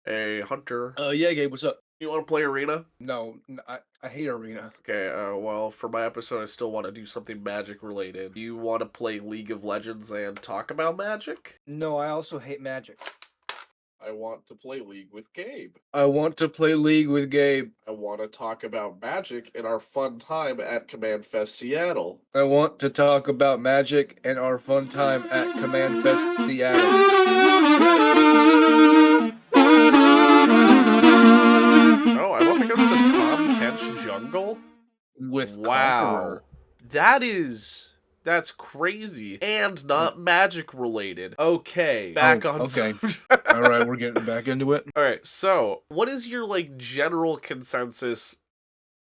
Hey, Hunter, Yeah, Gabe, what's up? you want to play Arena? No, I hate Arena. Okay, well, for my episode, I still want to do something magic related. Do you want to play League of Legends and talk about magic? No, I also hate Magic. I want to play League with Gabe. I want to play League with Gabe. I want to talk about magic in our fun time at Command Fest Seattle. I want to talk about Magic and our fun time at Command Fest Seattle. Oh, I'm up against the Tom Kench jungle? With Wow. Conqueror. That's crazy. And not magic related. Okay, back on okay. subject. Alright, we're getting back into it. Alright, so, what is your, general consensus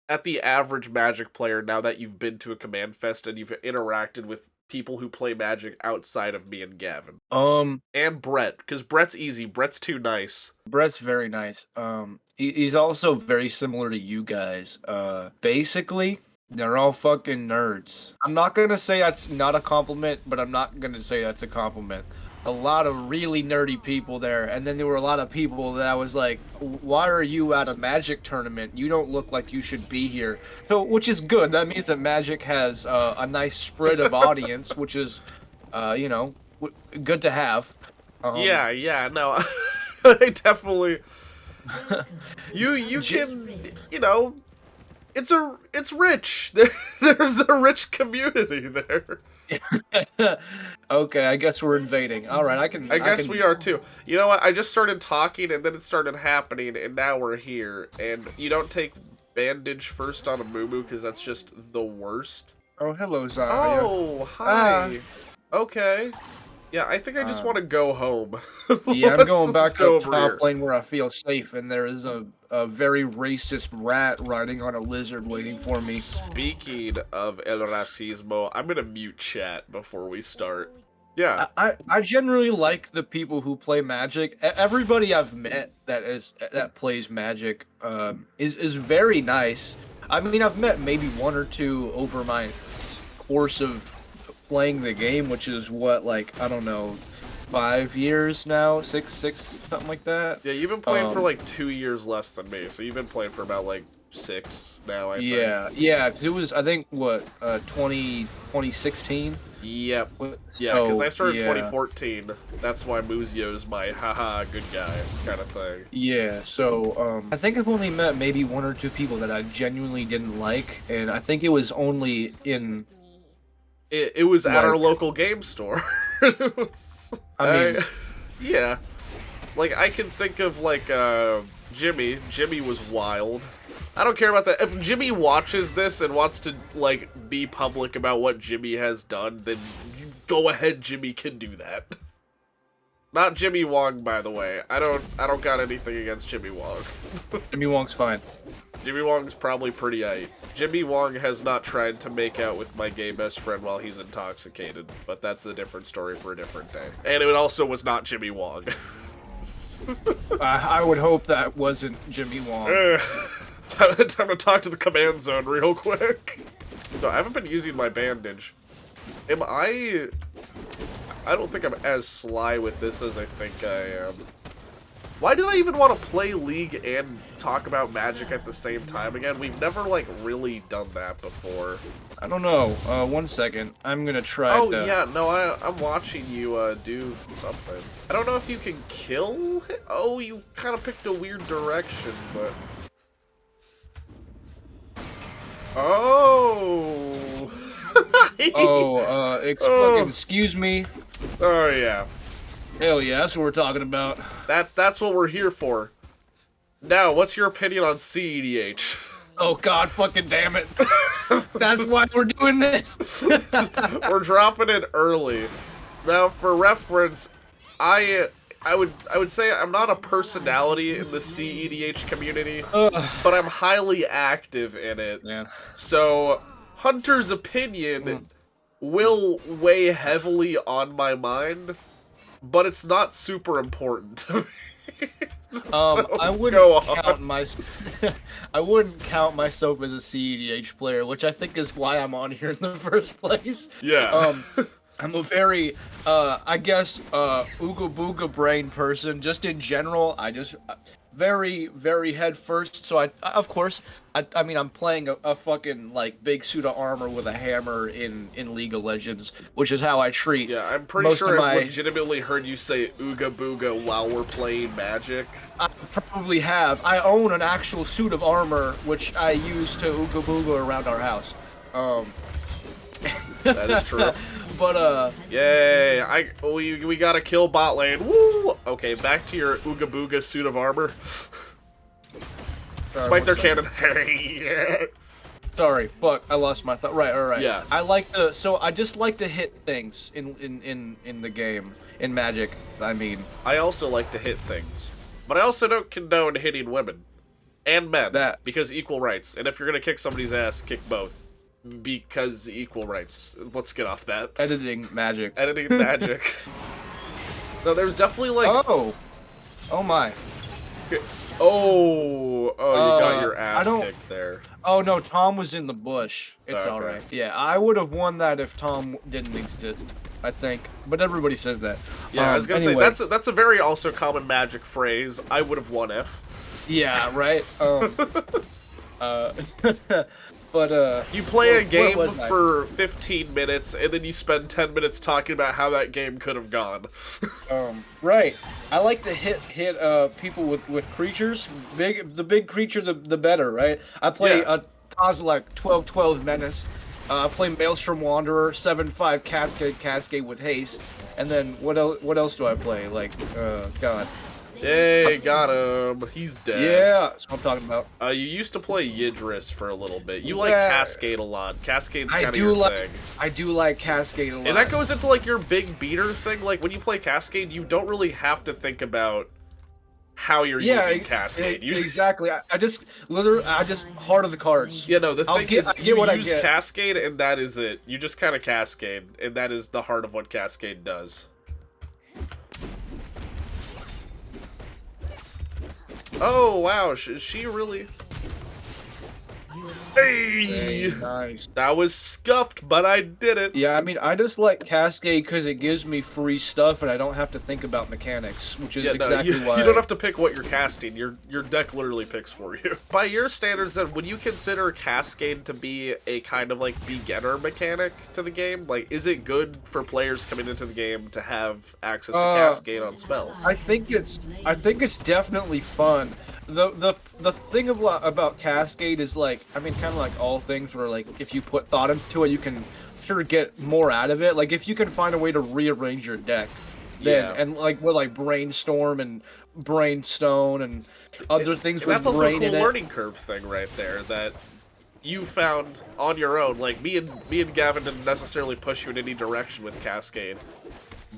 at the average Magic player now that you've been to a Command Fest and you've interacted with people who play Magic outside of me and Gavin? And Brett, because Brett's easy. Brett's too nice. Brett's very nice. He's also very similar to you guys. Basically, they're all fucking nerds. I'm not gonna say that's not a compliment, but I'm not gonna say that's a compliment. A lot of really nerdy people there, and then there were a lot of people that I was like, why are you at a Magic tournament? You don't look like you should be here. So, which is good. That means that Magic has a nice spread of audience, which is, good to have. Yeah, no, I definitely... You can, it's rich. There's a rich community there. Okay, I guess we're invading. All right, I guess we are too. You know what? I just started talking, and then it started happening, and now we're here. And you don't take bandage first on a moo-moo, because that's just the worst. Oh, hello, Zaya. Oh, hi. Okay. Yeah, I think I just want to go home. Yeah, I'm going back to over top here. lane where I feel safe, and there is a very racist rat riding on a lizard waiting for me. Speaking of El Racismo, I'm gonna mute chat before we start. Yeah. I generally like the people who play Magic. Everybody I've met that plays Magic is very nice. I mean, I've met maybe one or two over my course of playing the game, which is what, like, I don't know, 5 years now, six, something like that. Yeah, you've been playing for like 2 years less than me, so you've been playing for about like 6 now, I think. Yeah, because it was, I think, what, 2016? Yep. Yeah, because I started in 2014. That's why Muzio's my haha good guy kind of thing. Yeah, so I think I've only met maybe one or two people that I genuinely didn't like, and I think it was only in... It was at our local game store. Yeah. Like, I can think of, like, Jimmy. Jimmy was wild. I don't care about that. If Jimmy watches this and wants to, like, be public about what Jimmy has done, then you go ahead, Jimmy can do that. Not Jimmy Wong, by the way. I don't got anything against Jimmy Wong. Jimmy Wong's fine. Jimmy Wong's probably pretty aight. Jimmy Wong has not tried to make out with my gay best friend while he's intoxicated, but that's a different story for a different day. And it also was not Jimmy Wong. I would hope that wasn't Jimmy Wong. Time to talk to the command zone real quick. No, I haven't been using my bandage. I don't think I'm as sly with this as I think I am. Why did I even want to play League and talk about Magic at the same time again? We've never, like, really done that before. I don't know. 1 second. I'm gonna try yeah, no, I'm watching you, do something. I don't know if you can kill it? Oh, you kind of picked a weird direction, but... Oh! excuse me. Oh, yeah. Hell yeah, that's what we're talking about. That's what we're here for. Now, what's your opinion on CEDH? Oh god, fucking damn it. That's why we're doing this. We're dropping it early. Now, for reference, I would say I'm not a personality in the CEDH community, but I'm highly active in it. Yeah. So, Hunter's opinion will weigh heavily on my mind, but it's not super important to me. I wouldn't I wouldn't count myself as a CEDH player, which I think is why I'm on here in the first place. Yeah. I'm a very, I guess, ooga booga brain person. Just in general, I just very, very head first. So of course, I mean, I'm playing a fucking like big suit of armor with a hammer in League of Legends, which is how I treat Yeah, I'm pretty most sure of I've my. legitimately heard you say ooga booga while we're playing Magic. I probably have. I own an actual suit of armor, which I use to ooga booga around our house. Um. That is true. But Yay! We got to kill bot lane. Woo! Okay, back to your ooga booga suit of armor. Smite their cannon. Sorry, fuck, I lost my thought. Right, all right. Yeah. I just like to hit things in the game in Magic. I mean, I also like to hit things, but I also don't condone hitting women and men because equal rights. And if you're gonna kick somebody's ass, kick both. Because equal rights. Let's get off that. editing Magic. Editing Magic. No, there's definitely like. Oh my. Oh, you got your ass kicked there. Oh no, Tom was in the bush. It's Okay. all right. Yeah, I would have won that if Tom didn't exist. I think, but everybody says that. Yeah, I was gonna anyway. say that's a very also common Magic phrase. I would have won if. Yeah, right. But you play a where game was I? for 15 minutes and then you spend 10 minutes talking about how that game could have gone. Right. I like to hit people with creatures. The big creature, the better, right? I play a Kozilek 12/12 Menace. I play Maelstrom Wanderer 7/5 Cascade with haste. And then what else do I play? Like God. Yay, got him. He's dead. Yeah, that's what I'm talking about. You used to play Yidris for a little bit. You like Cascade a lot. Cascade's kind of your thing. I do like Cascade a lot. And that goes into like your big beater thing. Like when you play Cascade, you don't really have to think about how you're using Cascade. Exactly. I just heart of the cards. Yeah, no, the thing is, you use get. Cascade and that is it. You just kind of Cascade, and that is the heart of what Cascade does. Oh, wow, is she really... Hey! Nice. That was scuffed, but I did it. Yeah, I mean, I just like Cascade because it gives me free stuff and I don't have to think about mechanics, which is exactly why... You don't have to pick what you're casting. Your deck literally picks for you. By your standards, then, would you consider Cascade to be a kind of, like, beginner mechanic to the game? Like, is it good for players coming into the game to have access to Cascade on spells? I think it's definitely fun. The thing about Cascade is like, I mean, kind of like all things where like if you put thought into it, you can sure get more out of it. Like if you can find a way to rearrange your deck, then and like with like Brainstorm and Brainstone and other things. And that's also a cool learning curve thing right there that you found on your own. Like me and Gavin didn't necessarily push you in any direction with Cascade.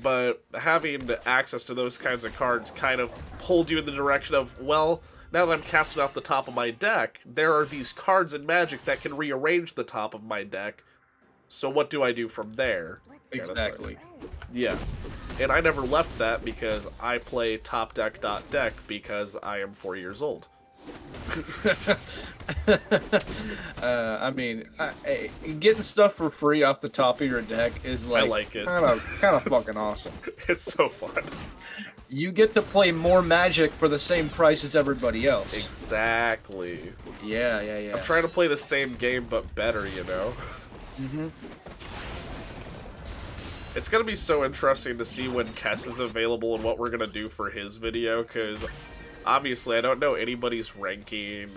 But having access to those kinds of cards kind of pulled you in the direction of, well, now that I'm casting off the top of my deck, there are these cards in Magic that can rearrange the top of my deck. So what do I do from there? Exactly. Yeah. And I never left that because I play top deck because I am 4 years old. I mean, getting stuff for free off the top of your deck is like, I like it. kind of fucking awesome. It's so fun. You get to play more Magic for the same price as everybody else. Exactly. Yeah. I'm trying to play the same game but better, you know? Mhm. It's gonna be so interesting to see when Kess is available and what we're gonna do for his video, because obviously I don't know anybody's ranking.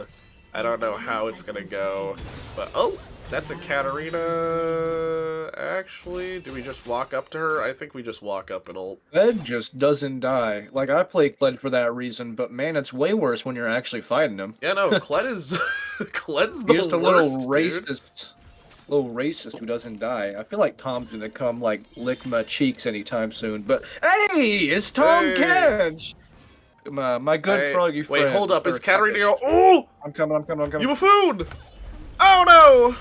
I don't know how it's gonna go. But, oh, that's a Katarina. Actually, do we just walk up to her? I think we just walk up and ult. Kled just doesn't die. Like, I play Kled for that reason, but man, it's way worse when you're actually fighting him. Yeah, no, Kled is... Kled's the just a worst, little racist. Little racist who doesn't die. I feel like Tom's gonna come, like, lick my cheeks anytime soon. But, hey, it's Tom Kench! My good froggy friend. Wait, hold up. Is Katarina... Oh! I'm coming. You buffoon! Oh, no!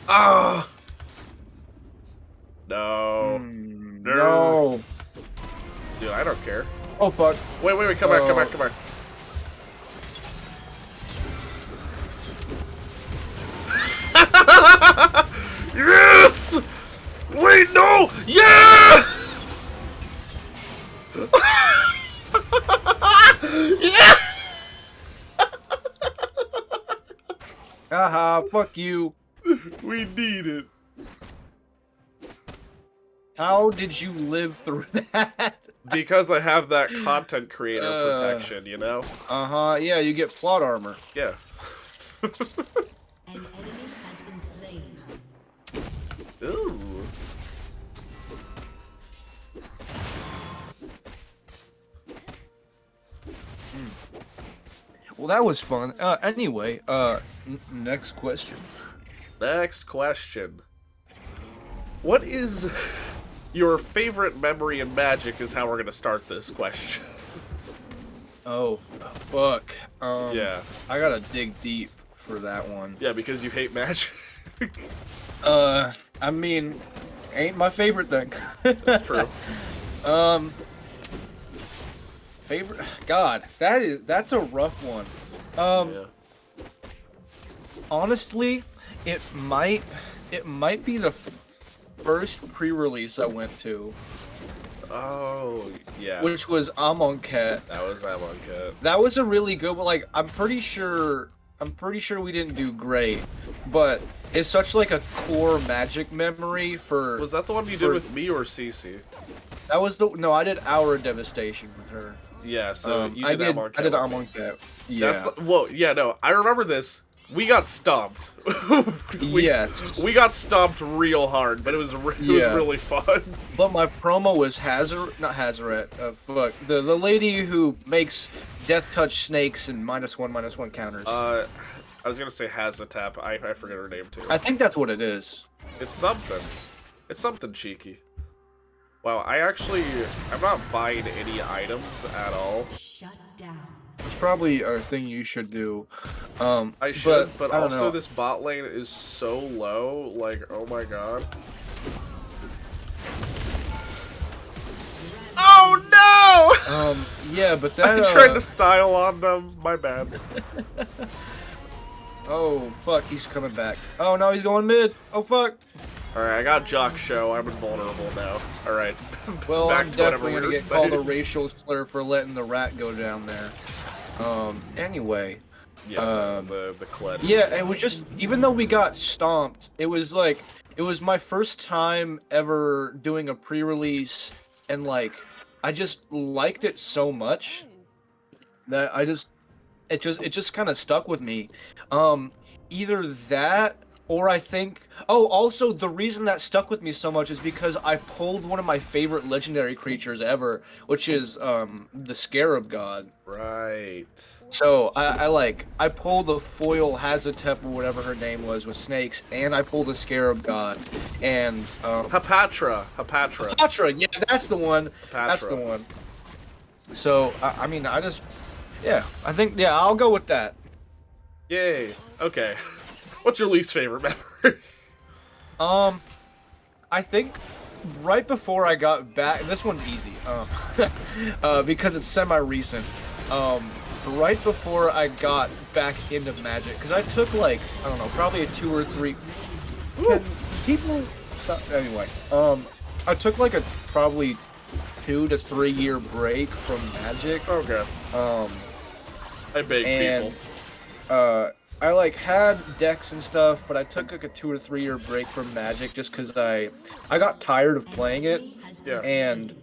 Ah! No. No. Dude, I don't care. Oh, fuck. Wait, come back. Yeah! Yeah! Haha, fuck you. We need it. How did you live through that? Because I have that content creator protection, you know? Uh-huh, yeah, you get plot armor. Yeah. An enemy has been slain. Ooh. Well, that was fun. Anyway, next question. Next question. What is your favorite memory in Magic is how we're gonna start this question. Oh, fuck. Yeah. I gotta dig deep for that one. Yeah, because you hate Magic. I mean, ain't my favorite thing. That's true. Favorite? God, that's a rough one. Yeah. Honestly, it might be the first pre-release I went to, Oh, yeah. which was Amonkhet. That was Amonkhet. That was a really good one. Like, I'm pretty sure we didn't do great, but it's such like a core Magic memory for. Was that the one you did with me or Cece? That was no, I did Hour of Devastation with her. Yeah, so you I did did Amonkhet. I did Amonkhet. Yeah. That's, whoa, yeah, no, I remember this. We got stomped. Yes. We got stomped real hard, but it was really fun. But my promo was not Hazaret. Fuck, the lady who makes Death Touch snakes and -1/-1 counters. I was gonna say Hazatap. I forget her name too. I think that's what it is. It's something. It's something cheeky. Wow, I'm not buying any items at all. Shut down. It's probably a thing you should do. I should, but I don't also know. this bot lane is so low. Like, oh my god. Oh no! Yeah, but that. I tried to style on them. My bad. Oh fuck, he's coming back. Oh no, he's going mid. Oh fuck. Alright, I got Jock Show. I'm invulnerable now. Alright. Well, Back I'm to whatever definitely we gonna were get saying. called a racial slur for letting the rat go down there. Anyway. Yeah, the Kled. Yeah, it was just, even though we got stomped, it was like, it was my first time ever doing a pre-release, and like, I just liked it so much that it just kind of stuck with me. Either that, or I think, oh, also the reason that stuck with me so much is because I pulled one of my favorite legendary creatures ever, which is the Scarab God. Right. So I pulled a foil Hazatep or whatever her name was with snakes, and I pulled a Scarab God, and Hapatra. Hapatra, yeah, that's the one. That's the one. So I mean, I think I'll go with that. Yay. Okay. What's your least favorite memory? I think right before I got back, this one's easy, because it's semi-recent. Right before I got back into Magic, because I took like, I don't know, probably a 2 or 3. Can people stop? Anyway, I took like a probably 2 to 3 year break from Magic. Okay. I beg people. I like had decks and stuff, but I took like a 2 or 3 year break from Magic just because I got tired of playing it. Yeah. And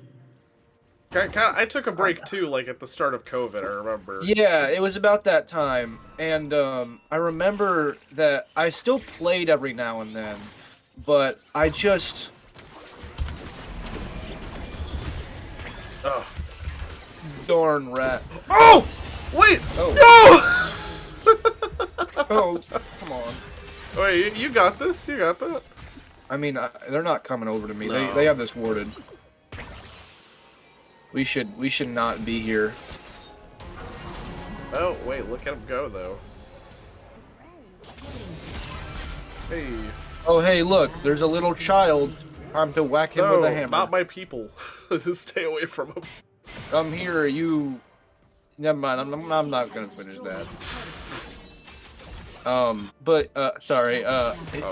I took a break too, like at the start of COVID, I remember. yeah, it was about that time. And I remember that I still played every now and then, but I just... Oh. Darn rat. Oh! Wait! Oh. No! Oh, come on. Wait, you got this? You got that? I mean, they're not coming over to me. No. They have this warded. We should not be here. Oh, wait, look at him go, though. Hey. Oh, hey, look, there's a little child. Time to whack him with a hammer. Not my people. Stay away from him. I'm here, you... Never mind, I'm not gonna finish that. Sorry,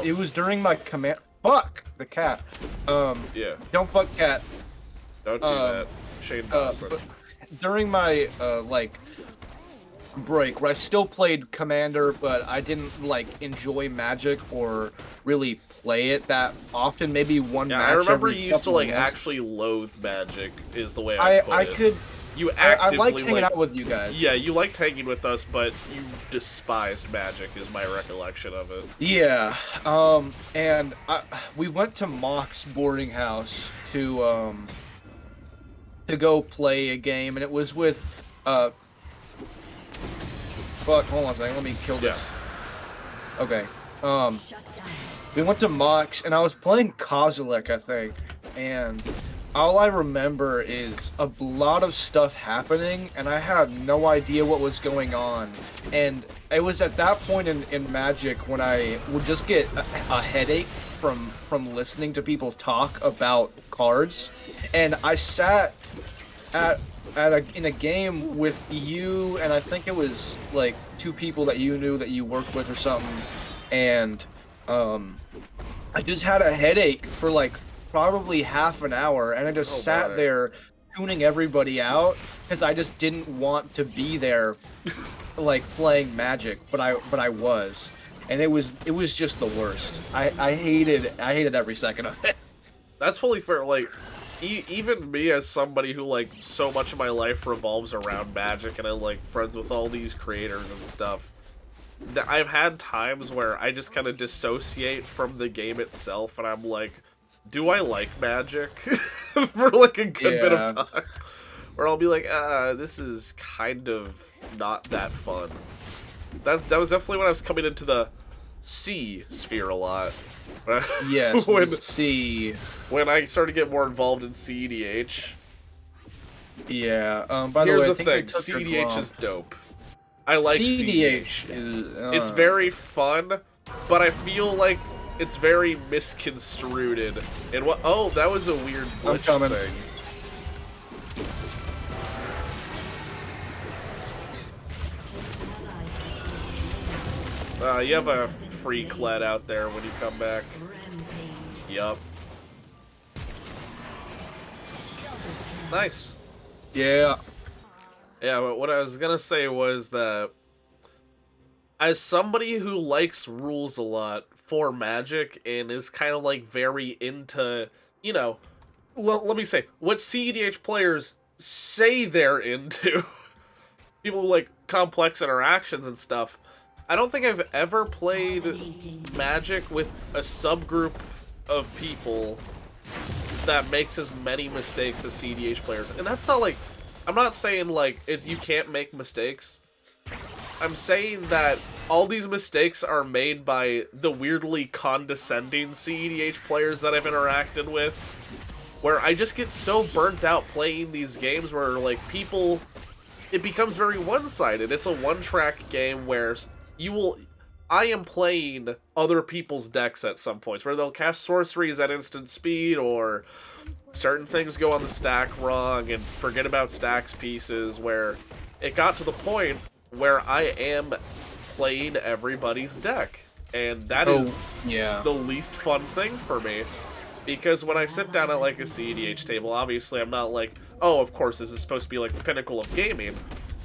it was during my command... Fuck! The cat. Yeah. Don't fuck cat. Don't do that. Shane Dawson. during my like break where I still played Commander, but I didn't like enjoy Magic or really play it that often. Maybe one Yeah, match. I remember every you used to couple like months. actually loathe Magic. Is the way I put I it. could. You I actively liked hanging like, out with you guys. Yeah, you liked hanging with us, but you despised Magic. Is my recollection of it. Yeah. And we went to Mock's boarding house to go play a game, and it was with Fuck, hold on a second, let me kill this. Okay. Shut down. We went to Mox, and I was playing Kozilek, I think, and all I remember is a lot of stuff happening, and I had no idea what was going on. And it was at that point in Magic when I would just get a headache from listening to people talk about cards, and I sat in a game with you, and I think it was like 2 people that you knew that you worked with or something, and I just had a headache for like probably half an hour, and I just sat there tuning everybody out because I just didn't want to be there like playing Magic, but I was, and it was just the worst. I hated every second of it. That's fully fair. Like, even me as somebody who like so much of my life revolves around Magic, and I'm like friends with all these creators and stuff. I've had times where I just kind of dissociate from the game itself, and I'm like, do I like Magic? For like a good bit of time. Where I'll be like, this is kind of not that fun. That was definitely when I was coming into the C sphere a lot. Yes, when, C. When I started to get more involved in CEDH. Yeah, by the Here's way, the thing, CEDH is dope. I like CEDH. CEDH. It's very fun, but I feel like it's very misconstrued in what. Oh, that was a weird glitch thing. You have a free Kled out there when you come back. Yup. Nice. Yeah. Yeah, but what I was gonna say was that as somebody who likes rules a lot for Magic and is kind of like very into, you know, let me say, what CEDH players say they're into, people who like complex interactions and stuff, I don't think I've ever played Magic with a subgroup of people that makes as many mistakes as CEDH players. And that's not like, I'm not saying like you can't make mistakes. I'm saying that all these mistakes are made by the weirdly condescending CEDH players that I've interacted with, where I just get so burnt out playing these games where like people, it becomes very one-sided. It's a one-track game where I am playing other people's decks at some points, where they'll cast sorceries at instant speed, or certain things go on the stack wrong, and forget about stacks pieces, where it got to the point where I am playing everybody's deck. And that is the least fun thing for me. Because when I sit down at like a CEDH table, obviously I'm not like, oh, of course this is supposed to be like the pinnacle of gaming.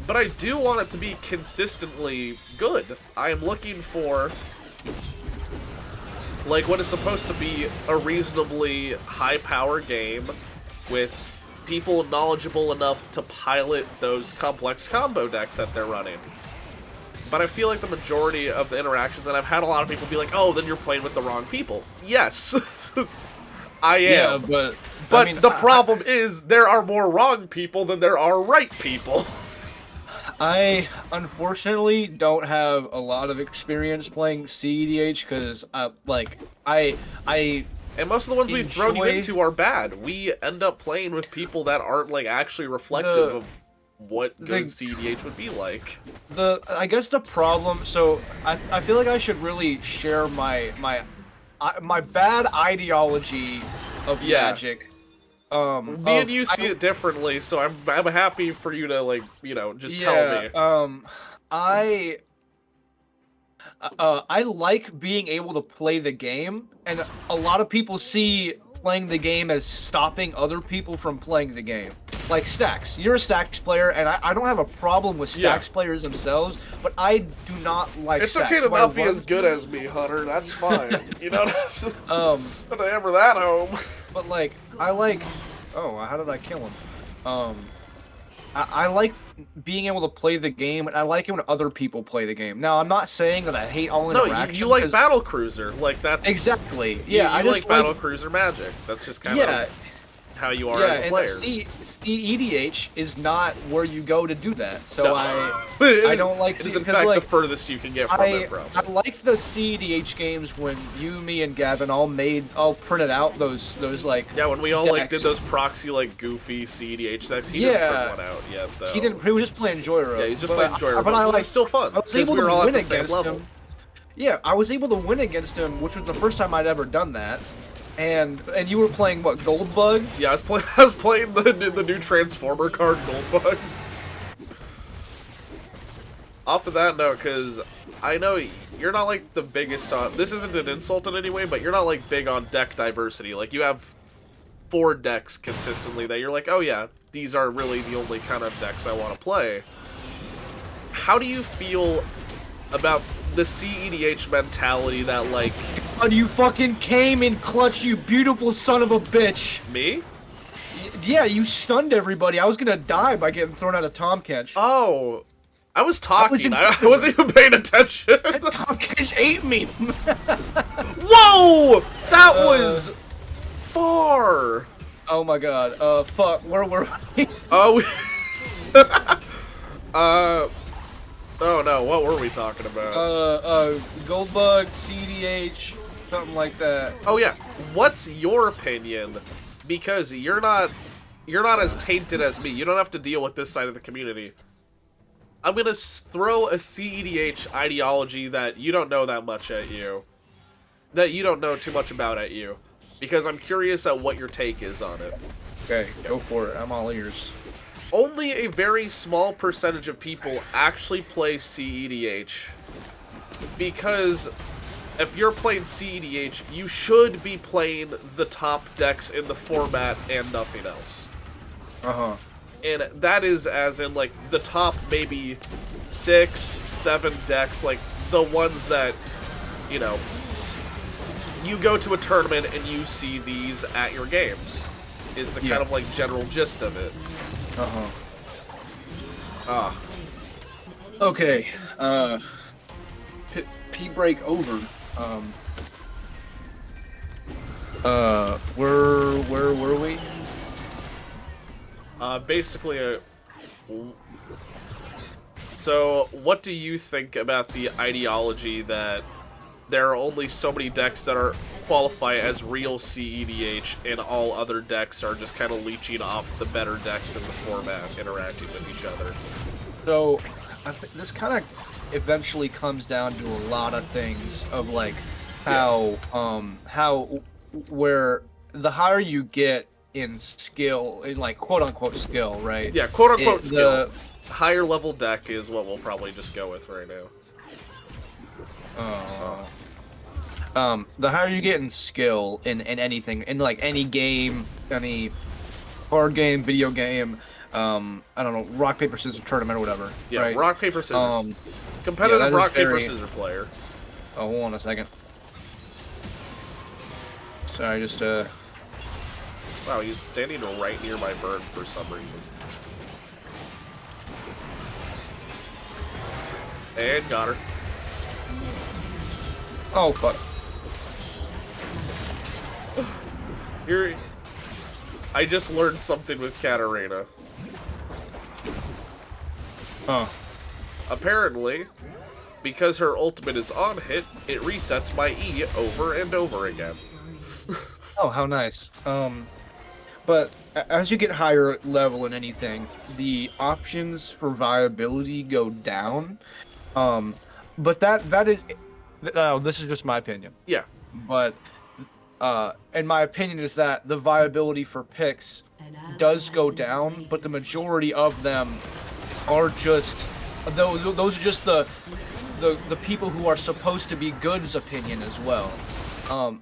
But I do want it to be consistently good. I am looking for like what is supposed to be a reasonably high power game with people knowledgeable enough to pilot those complex combo decks that they're running. But I feel like the majority of the interactions, and I've had a lot of people be like, oh, then you're playing with the wrong people. Yes, I am. Yeah, but I mean, the problem is there are more wrong people than there are right people. I unfortunately don't have a lot of experience playing CEDH because And most of the ones we've thrown you into are bad. We end up playing with people that aren't like actually reflective of what good CEDH would be like. I guess the problem. So I feel like I should really share my bad ideology of Magic. Me and you see it differently, so I'm happy for you to like, you know, just tell me. I like being able to play the game, and a lot of people see playing the game as stopping other people from playing the game. Like Stacks, you're a Stacks player, and I don't have a problem with Stacks players themselves, but I do not like It's Stacks. okay to When I not be run as good as me, Hunter. That's fine. You don't have to hammer that home. But like, I like. Oh, how did I kill him? I like being able to play the game, and I like it when other people play the game. Now, I'm not saying that I hate all No, interaction. you like Battle Cruiser. Like, that's... Exactly. Yeah, I I like just Battle Cruiser magic. That's just kind of how you are as a player. CEDH is not where you go to do that. So No. I don't like It is, in fact, like, the furthest you can get from it, bro. I like the CEDH games when you, me, and Gavin all printed out those like Yeah, when we all like did decks. those proxy like goofy CEDH decks. He didn't print one out yet, though. He didn't. He was just playing Joyro. Yeah, he's just playing Joyro. But I it like was still fun I was because able we were to all at win the same against level. him. Yeah, I was able to win against him, which was the first time I'd ever done that. And you were playing what, Goldbug? Yeah, I was playing the new Transformer card, Goldbug. Off of that note, because I know you're not like the biggest on. This isn't an insult in any way, but you're not like big on deck diversity. Like you have 4 decks consistently that you're like, oh yeah, these are really the only kind of decks I want to play. How do you feel about the CEDH mentality that, like... Oh, you fucking came in clutch, you beautiful son of a bitch! Me? Yeah, you stunned everybody. I was gonna die by getting thrown out of Tom Catch. Oh, I was talking. I in wasn't even paying attention. Tom Catch ate me! Whoa! That was... far! Oh my god, fuck, where were we? Oh, oh no, what were we talking about? Goldbug, CDH, something like that. Oh yeah, what's your opinion? Because you're not as tainted as me. You don't have to deal with this side of the community. I'm gonna throw a CEDH ideology that you don't know that much at you. That you don't know too much about at you. Because I'm curious at what your take is on it. Okay, go for it. I'm all ears. Only a very small percentage of people actually play CEDH. Because if you're playing CEDH, you should be playing the top decks in the format and nothing else. Uh-huh. And that is as in, like, the top maybe 6, 7 decks, like, the ones that, you know, you go to a tournament and you see these at your games, is the kind of, like, general gist of it. Okay, P-break over. Where were we? Basically, so what do you think about the ideology that there are only so many decks that are qualify as real CEDH, and all other decks are just kind of leeching off the better decks in the format, interacting with each other? So, I think this kind of eventually comes down to a lot of things of like how where the higher you get in skill, in like quote unquote skill, right? Yeah, quote unquote skill. Higher level deck is what we'll probably just go with right now. The higher you get in skill in anything, in like any game, any card game, video game, I don't know, rock, paper, scissors tournament or whatever. Yeah, right? rock, paper, scissors. Competitive yeah, rock, paper, scissors player. Oh, hold on a second. Sorry, just Wow, he's standing right near my bird for some reason. And got her. Oh, fuck. Here, I just learned something with Katarina. Huh. Apparently, because her ultimate is on hit, it resets my E over and over again. Oh, how nice. But as you get higher level in anything, the options for viability go down. But that is, this is just my opinion. Yeah. But, and my opinion is that the viability for picks does go down, but the majority of them are just those are just the people who are supposed to be good's opinion as well.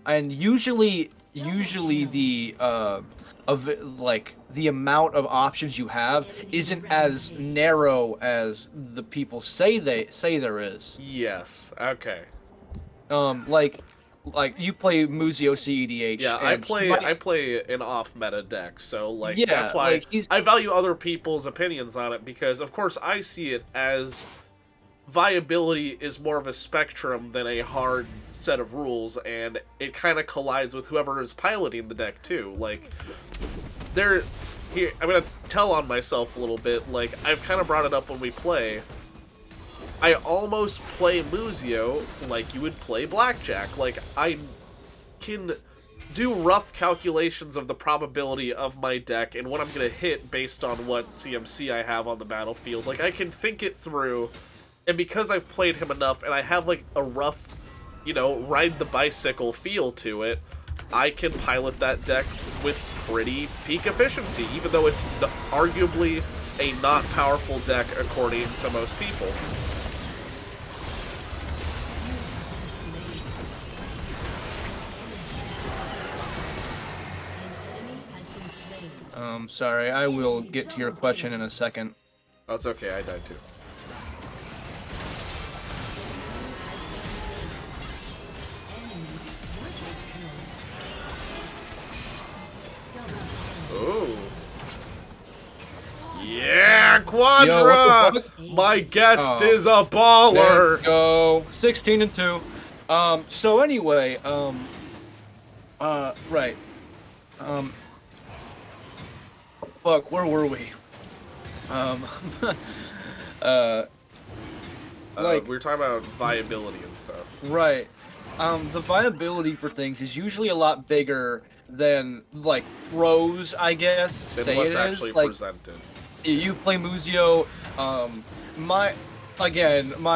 And usually usually the of like the amount of options you have isn't as narrow as the people say there is. Yes. Okay. Like you play Muzio CEDH, Yeah, and he might, I play an off meta deck, so like yeah, that's why like he's I value other people's opinions on it, because of course I see it as viability is more of a spectrum than a hard set of rules, and it kind of collides with whoever is piloting the deck too. Like there here I'm gonna tell on myself a little bit. Like I've kind of brought it up when we play. I almost play Muzio like you would play Blackjack. Like, I can do rough calculations of the probability of my deck and what I'm going to hit based on what CMC I have on the battlefield. Like, I can think it through, and because I've played him enough and I have, like, a rough, you know, ride the bicycle feel to it, I can pilot that deck with pretty peak efficiency, even though it's arguably a not powerful deck according to most people. Sorry, I will get to your question in a second. Oh, it's okay, I died too. Ooh. Yeah, Quadra! Yo, what the fuck? My guest Oh. is a baller! Let's go. 16-2. So anyway, right. Fuck, where were we? Like, we were talking about viability and stuff. right. The viability for things is usually a lot bigger than, like, pros, I guess, Than say what's it actually is. Like, presented. you play Muzio, my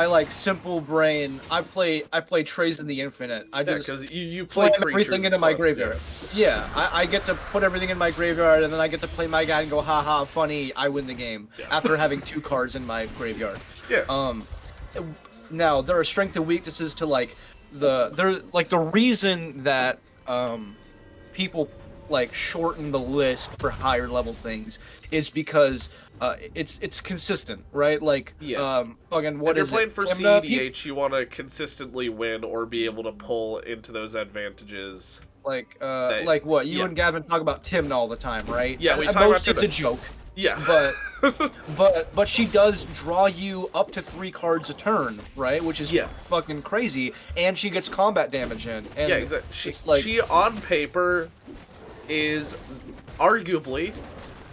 like simple brain. I play Trays in the Infinite. I Yeah, just because you play slam creatures everything and into my stuff, graveyard. Yeah, I get to put everything in my graveyard, and then I get to play my guy and go, haha, funny, I win the game Yeah. after having 2 cards in my graveyard. Yeah. Now there are strengths and weaknesses to like the reason that people like shorten the list for higher level things is because it's consistent, right? Like, Yeah. again, If you're playing for Lambda, CEDH, you want to consistently win or be able to pull into those advantages. like that- what you yeah. and Gavin talk about Timna all the time, right? Yeah, we At talk about most it's a Timna. joke, Yeah. but she does draw you up to 3 cards a turn, right? Which is Yeah. fucking crazy, and she gets combat damage in. And Yeah, exactly. it's like, She on paper is arguably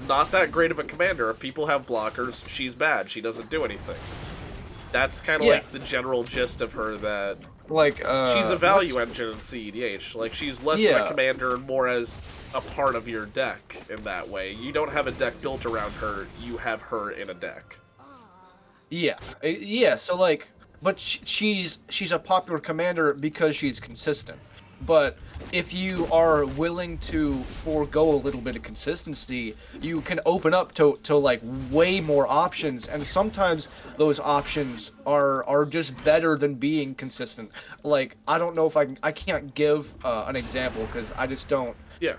not that great of a commander. If people have blockers, she's bad. She doesn't do anything. That's kind of Yeah. like the general gist of her, that like she's a value engine in CEDH. Like, she's less of Yeah. a commander and more as a part of your deck in that way. You don't have a deck built around her, you have her in a deck. Yeah. So like, but she's a popular commander because she's consistent. But if you are willing to forego a little bit of consistency, you can open up to like way more options, and sometimes those options are just better than being consistent. Like, I don't know if I can't give an example because I just don't. Yeah.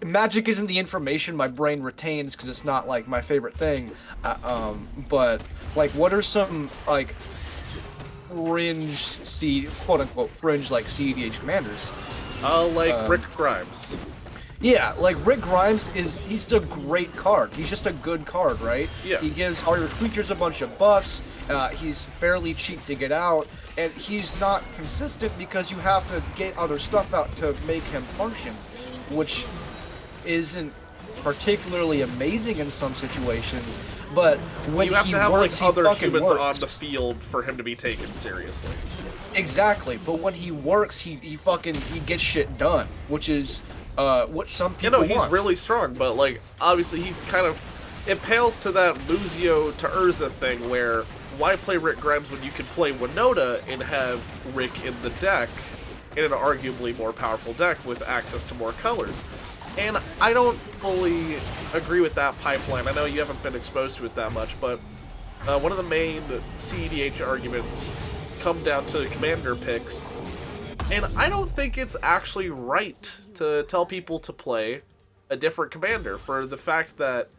Magic isn't the information my brain retains because it's not like my favorite thing. But like, what are some like quote unquote fringe like CEDH commanders? Rick Grimes. Yeah, like Rick Grimes he's a great card. He's just a good card, right? Yeah. He gives all your creatures a bunch of buffs. He's fairly cheap to get out, and he's not consistent because you have to get other stuff out to make him function, which isn't particularly amazing in some situations. But when You have he to have works, like other he fucking humans works. on the field for him to be taken seriously. Exactly, but when he works, he gets shit done, which is what some You people know, he's want. really strong, but like obviously he kind of it pales to that Muzio to Urza thing where why play Rick Grimes when you can play Winota and have Rick in the deck in an arguably more powerful deck with access to more colors. And I don't fully agree with that pipeline. I know you haven't been exposed to it that much, but one of the main CEDH arguments come down to commander picks, And I don't think it's actually right to tell people to play a different commander for the fact that,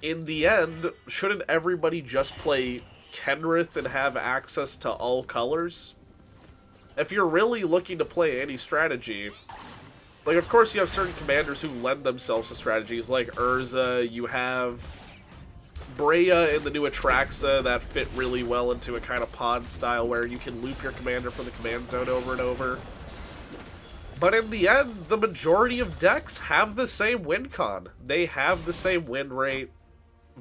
in the end, shouldn't everybody just play Kenrith and have access to all colors? If you're really looking to play any strategy, like, of course you have certain commanders who lend themselves to strategies, like Urza, you have Breya and the new Atraxa that fit really well into a kind of pod style where you can loop your commander from the command zone over and over. But in the end, the majority of decks have the same win con. They have the same win rate,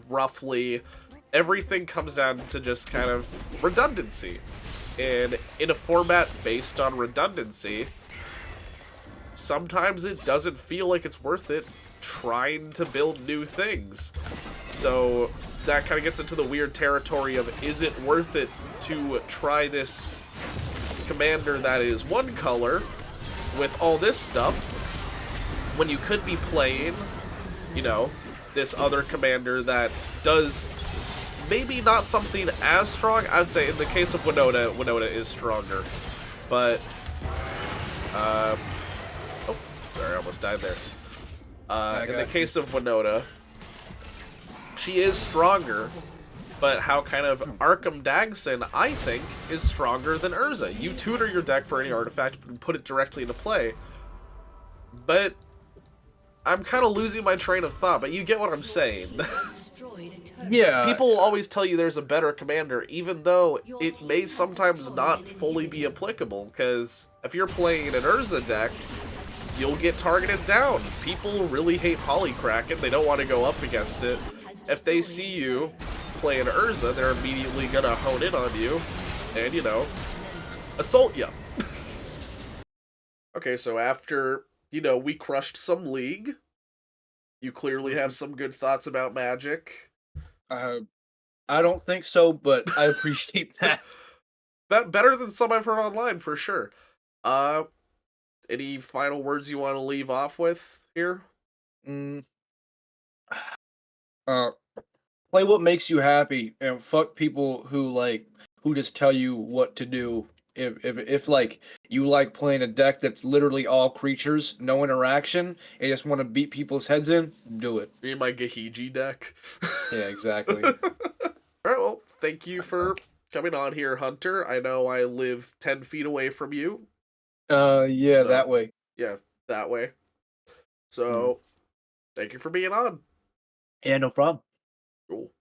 roughly. Everything comes down to just kind of redundancy. And in a format based on redundancy, sometimes it doesn't feel like it's worth it trying to build new things. So that kind of gets into the weird territory of, is it worth it to try this commander that is one color with all this stuff when you could be playing, you know, this other commander that does maybe not something as strong. I'd say in the case of Winota, Winota is stronger. But, oh, sorry, I almost died there. In the case of Winota, she is stronger, but how kind of Arkham Dagson, I think, is stronger than Urza. You tutor your deck for any artifact and put it directly into play. But I'm kind of losing my train of thought, but you get what I'm saying. Yeah. People always tell you there's a better commander, even though it may sometimes not fully be applicable, because if you're playing an Urza deck, you'll get targeted down. People really hate Polycracken, they don't want to go up against it. If they see you play an Urza, they're immediately gonna hone in on you and, you know, assault you. Okay, so after, you know, we crushed some League, you clearly have some good thoughts about Magic. I don't think so, but I appreciate that. Better than some I've heard online, for sure. Any final words you want to leave off with here? Play what makes you happy, and fuck people who just tell you what to do. If like you like playing a deck that's literally all creatures, no interaction, and you just want to beat people's heads in, do it. Me and my Gahiji deck. Yeah, exactly. Alright, well, thank you for coming on here, Hunter. I know I live 10 feet away from you. Yeah, So, that way. Yeah, that way. So, thank you for being on. Yeah, no problem. Cool.